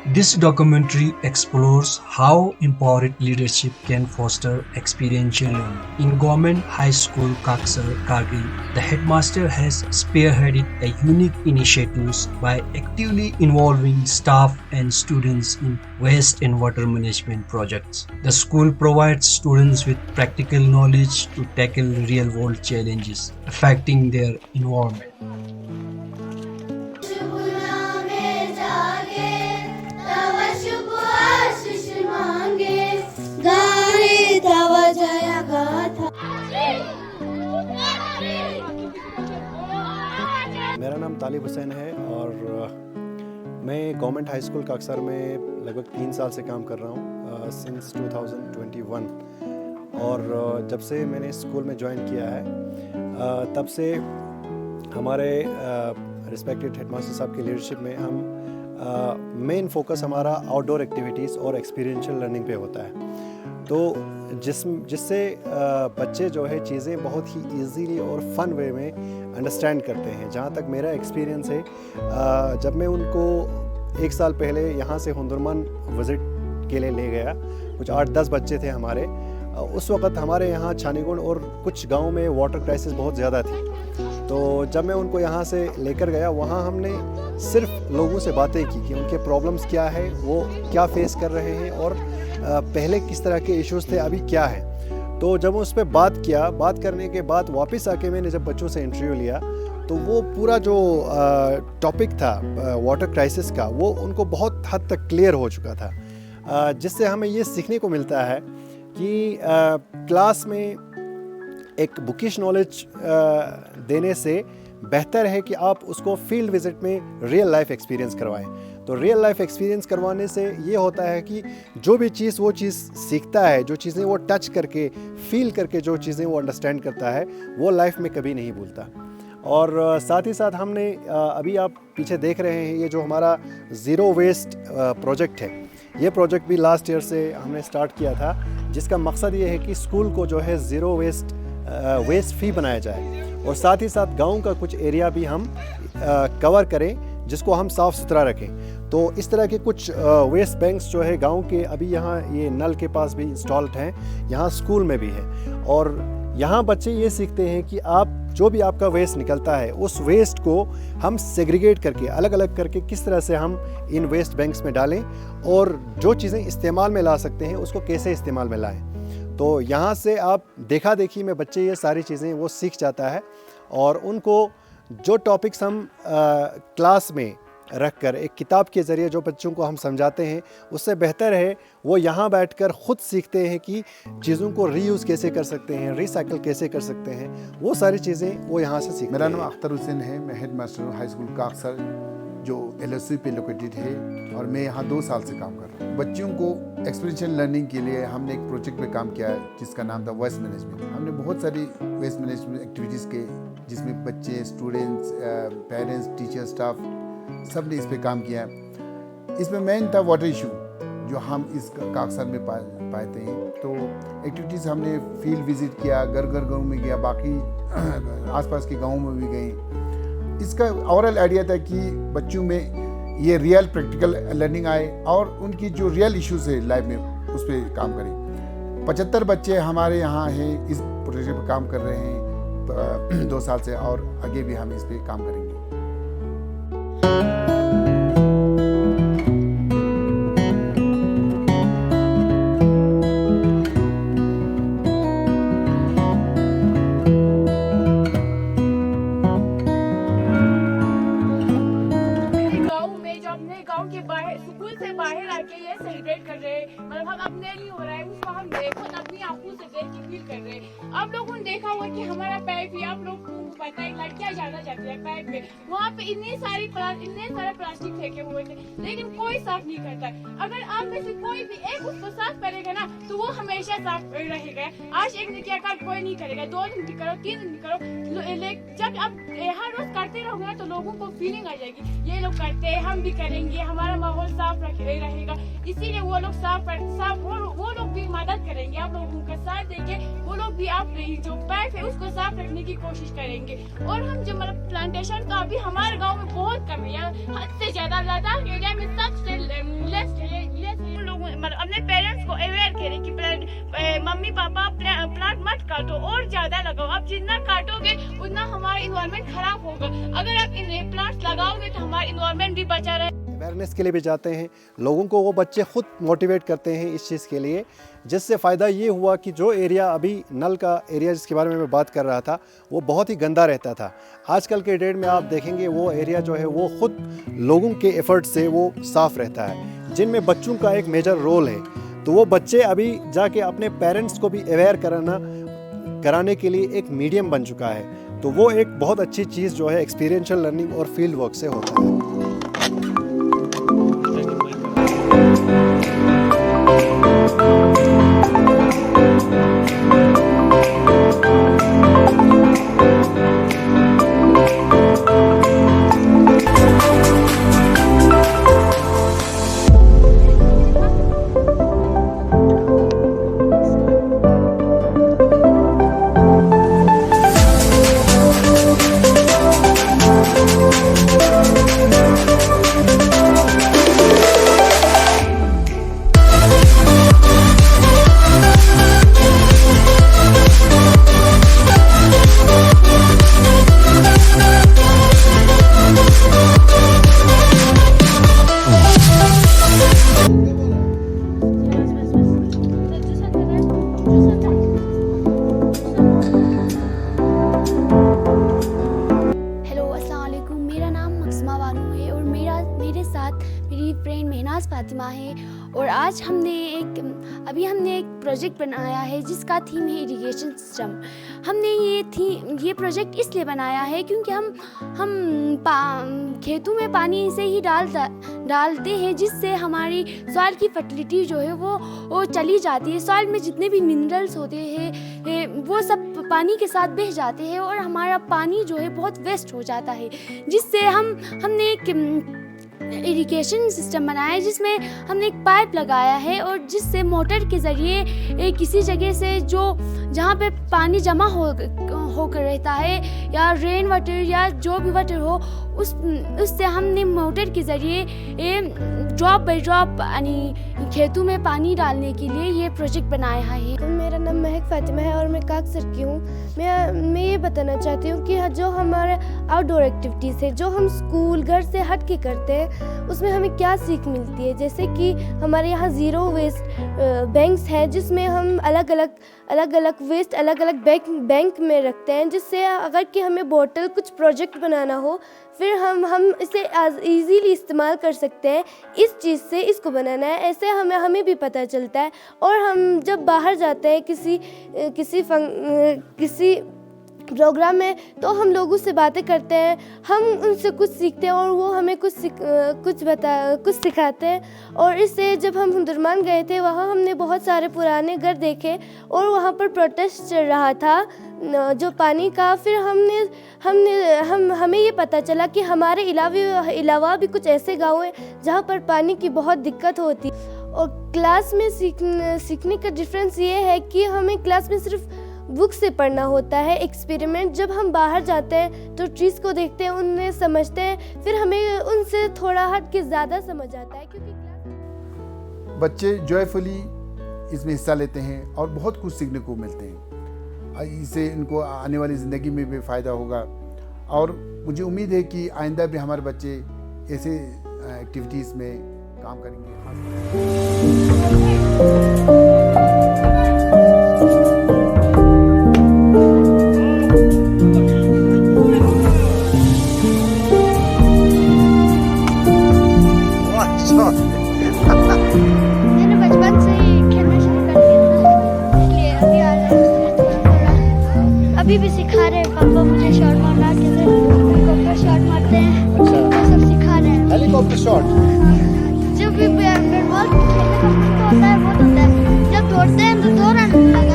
This documentary explores how empowered leadership can foster experiential learning. In Government High School Kaksar, Kargil, the headmaster has spearheaded a unique initiatives by actively involving staff and students in waste and water management projects. The school provides students with practical knowledge to tackle real-world challenges affecting their environment. मेरा नाम तालिब हुसैन है और मैं government high school Kaksar में लगभग 3 साल से काम कर रहा हूँ सिंस 2021। और जब से मैंने स्कूल में ज्वाइन किया है तब से हमारे रिस्पेक्टेड हेडमास्टर साहब की लीडरशिप में हम मेन फोकस हमारा आउटडोर एक्टिविटीज़ और एक्सपीरियंशियल लर्निंग पे होता है। तो जिससे बच्चे जो है चीज़ें बहुत ही इजीली और फन वे में अंडरस्टैंड करते हैं। जहाँ तक मेरा एक्सपीरियंस है, जब मैं उनको 1 साल पहले यहाँ से हुंदुरमन विज़िट के लिए ले गया, कुछ 8-10 बच्चे थे हमारे। उस वक़्त हमारे यहाँ छानीगुंड और कुछ गांव में वाटर क्राइसिस बहुत ज़्यादा थी। तो जब मैं उनको यहाँ से लेकर गया, वहाँ हमने सिर्फ लोगों से बातें की कि उनके प्रॉब्लम्स क्या है, वो क्या फेस कर रहे हैं और पहले किस तरह के इश्यूज़ थे, अभी क्या है। तो जब उस पर बात करने के बाद वापस आके मैंने जब बच्चों से इंटरव्यू लिया, तो वो पूरा जो टॉपिक था वाटर क्राइसिस का, वो उनको बहुत हद तक क्लियर हो चुका था। जिससे हमें ये सीखने को मिलता है कि क्लास में एक बुकिश नॉलेज देने से बेहतर है कि आप उसको फील्ड विजिट में रियल लाइफ एक्सपीरियंस करवाएं। तो रियल लाइफ एक्सपीरियंस करवाने से ये होता है कि जो भी चीज़ वो चीज़ सीखता है, जो चीज़ें वो टच करके फील करके जो चीज़ें वो अंडरस्टैंड करता है, वो लाइफ में कभी नहीं भूलता। और साथ ही साथ हमने अभी आप पीछे देख रहे हैं, ये जो हमारा ज़ीरो वेस्ट प्रोजेक्ट है, ये प्रोजेक्ट भी लास्ट ईयर से हमने स्टार्ट किया था, जिसका मकसद ये है कि स्कूल को जो है ज़ीरो वेस्ट फ्री बनाया जाए और साथ ही साथ गांव का कुछ एरिया भी हम कवर करें, जिसको हम साफ़ सुथरा रखें। तो इस तरह के कुछ वेस्ट बैंक्स जो है गांव के, अभी यहाँ ये नल के पास भी इंस्टॉल्ड हैं, यहाँ स्कूल में भी है। और यहाँ बच्चे ये सीखते हैं कि आप जो भी आपका वेस्ट निकलता है, उस वेस्ट को हम सेग्रीगेट करके अलग अलग करके किस तरह से हम इन वेस्ट बैंक्स में डालें और जो चीज़ें इस्तेमाल में ला सकते हैं उसको कैसे इस्तेमाल में लाएं। तो यहाँ से आप देखा देखी में बच्चे ये सारी चीज़ें वो सीख जाता है और उनको जो टॉपिक्स हम क्लास में रखकर एक किताब के ज़रिए जो बच्चों को हम समझाते हैं, उससे बेहतर है वो यहाँ बैठकर ख़ुद सीखते हैं कि चीज़ों को रीयूज़ कैसे कर सकते हैं, रिसाइकिल कैसे कर सकते हैं। वो सारी चीज़ें वो यहाँ से सीखते हैं। मेरा नाम अख्तर हुसैन है, मैं head master high school Kaksar जो LSC पे लोकेटेड है और मैं यहाँ 2 साल से काम कर रहा हूँ। बच्चों को एक्सपीरियंशियल लर्निंग के लिए हमने एक प्रोजेक्ट पे काम किया है जिसका नाम था वेस्ट मैनेजमेंट। हमने बहुत सारी वेस्ट मैनेजमेंट एक्टिविटीज़ के, जिसमें बच्चे, स्टूडेंट्स, पेरेंट्स, टीचर, स्टाफ सब ने इस पे काम किया है। इसमें मेन था वाटर इशू जो हम इस काकसर में पाते हैं। तो एक्टिविटीज़ हमने फील्ड विजिट किया, घर गाँव में गया, बाकी आसपास के गाँव में भी गए। इसका ओवरऑल आइडिया था कि बच्चों में ये रियल प्रैक्टिकल लर्निंग आए और उनकी जो रियल इश्यूज है लाइफ में उस पर काम करें। 75 बच्चे हमारे यहाँ हैं, इस प्रोजेक्ट पर काम कर रहे हैं 2 साल से और आगे भी हम इस पर काम करेंगे। बाहर आके ये सेलिब्रेट कर रहे हैं, मतलब हम अपने लिए हो रहा है उसको हम खुद अपनी आंखों से देख के फील कर रहे हैं। आप लोगों ने देखा होगा कि हमारा पैप भी, आप लोग को पता है लड़कियां जाना चाहती है पैप में, वहाँ पे इतने सारे प्लास्टिक फेंके हुए थे, लेकिन कोई साफ नहीं करता। अगर आप में से कोई भी एक उसको साफ करेगा ना तो वो हमेशा साफ रहेगा। आज एक ने किया, कल कोई नहीं करेगा, 2 दिन भी करो, 3 दिन भी करो, जब आप हर रोज करते रहोगे ना तो लोगों को फीलिंग आ जाएगी, ये लोग करते हैं हम भी करेंगे, हमारा माहौल साफ रहेगा। इसीलिए वो लोग वो लोग भी मदद करेंगे, आप लोगों का साथ देंगे, वो लोग भी आप जो पैप है उसको साफ रखने की कोशिश करेंगे। करेंगे। और हम जो मतलब प्लांटेशन तो अभी हमारे गांव में बहुत कम है, हद से ज्यादा लद्दाख एरिया में सबसे लेस है। लोग मतलब अपने पेरेंट्स को अवेयर करें कि मम्मी पापा प्लांट मत काटो और ज्यादा लगाओ। आप जितना काटोगे उतना हमारा इन्वायरमेंट खराब होगा। अगर आप इन प्लांट्स लगाओगे तो हमारा इन्वायरमेंट भी बचा रहे। अवेयरनेस के लिए भी जाते हैं, लोगों को वो बच्चे खुद मोटिवेट करते हैं इस चीज़ के लिए, जिससे फ़ायदा ये हुआ कि जो एरिया अभी नल का एरिया जिसके बारे में मैं बात कर रहा था वो बहुत ही गंदा रहता था, आजकल के डेट में आप देखेंगे वो एरिया जो है वो खुद लोगों के एफर्ट से वो साफ़ रहता है, जिनमें बच्चों का एक मेजर रोल है। तो वो बच्चे अभी जाके अपने पेरेंट्स को भी अवेयर कराने के लिए एक मीडियम बन चुका है। तो वो एक बहुत अच्छी चीज़ जो है एक्सपीरियंशियल लर्निंग और फील्ड वर्क से होता है। फातिमा है और आज हमने एक प्रोजेक्ट बनाया है जिसका थीम है इरिगेशन सिस्टम। हमने ये प्रोजेक्ट इसलिए बनाया है क्योंकि हम खेतों में पानी से ही डालते हैं, जिससे हमारी सॉइल की फर्टिलिटी जो है वो चली जाती है। सॉइल में जितने भी मिनरल्स होते हैं वो सब पानी के साथ बह जाते हैं और हमारा पानी जो है बहुत वेस्ट हो जाता है, जिससे हमने एक इरिगेशन सिस्टम बनाया है जिसमें हमने एक पाइप लगाया है और जिससे मोटर के ज़रिए किसी जगह से जहाँ पे पानी जमा होकर रहता है या रेन वाटर या जो भी वाटर हो उससे हमने मोटर के ज़रिए ड्रॉप बाय ड्रॉप यानी खेतों में पानी डालने के लिए ये प्रोजेक्ट बनाया है। तो मेरा नाम महक फातिमा है और मैं काकसर की हूँ। मैं ये बताना चाहती हूँ कि जो हमारे आउटडोर एक्टिविटीज़ है जो हम स्कूल घर से हट के करते हैं उसमें हमें क्या सीख मिलती है। जैसे कि हमारे यहाँ ज़ीरो वेस्ट बैंक्स हैं जिसमें हम अलग अलग वेस्ट अलग अलग बैंक में रखते हैं, जिससे अगर कि हमें बोतल कुछ प्रोजेक्ट बनाना हो फिर हम इसे इजीली इस्तेमाल कर सकते हैं। इस चीज़ से इसको बनाना है, ऐसे हमें भी पता चलता है। और हम जब बाहर जाते हैं किसी प्रोग्राम में तो हम लोगों से बातें करते हैं, हम उनसे कुछ सीखते हैं और वो हमें कुछ सिखाते हैं। और इससे जब हम हुंदरमान गए थे वहाँ हमने बहुत सारे पुराने घर देखे और वहाँ पर प्रोटेस्ट चल रहा था जो पानी का। फिर हमें ये पता चला कि हमारे अलावा भी कुछ ऐसे गाँव हैं जहाँ पर पानी की बहुत दिक्कत होती। और क्लास में सीखने का डिफरेंस ये है कि हमें क्लास में सिर्फ बुक से पढ़ना होता है। एक्सपेरिमेंट जब हम बाहर जाते हैं तो ट्रीज़ को देखते हैं, उन्हें समझते हैं, फिर हमें उनसे थोड़ा हट के ज़्यादा समझ आता है क्योंकि बच्चे जॉयफुली इसमें हिस्सा लेते हैं और बहुत कुछ सीखने को मिलते हैं। इससे इनको आने वाली ज़िंदगी में भी फ़ायदा होगा और मुझे उम्मीद है कि आइंदा भी हमारे बच्चे ऐसे एक्टिविटीज़ में काम करेंगे। मैंने बचपन से ही खेलना शुरू कर दिया था, इसलिए अभी आ रहा अभी भी सिखा रहे हैं पापा मुझे शॉट मारना, कैसे हेलीकॉप्टर शॉट मारते हैं, सब सिखा रहे हैं। हेलीकॉप्टर शॉट जब भी बैट बॉल खेलने का मन होता है बहुत होता है, जब दौड़ते हैं तो 2 रन लगा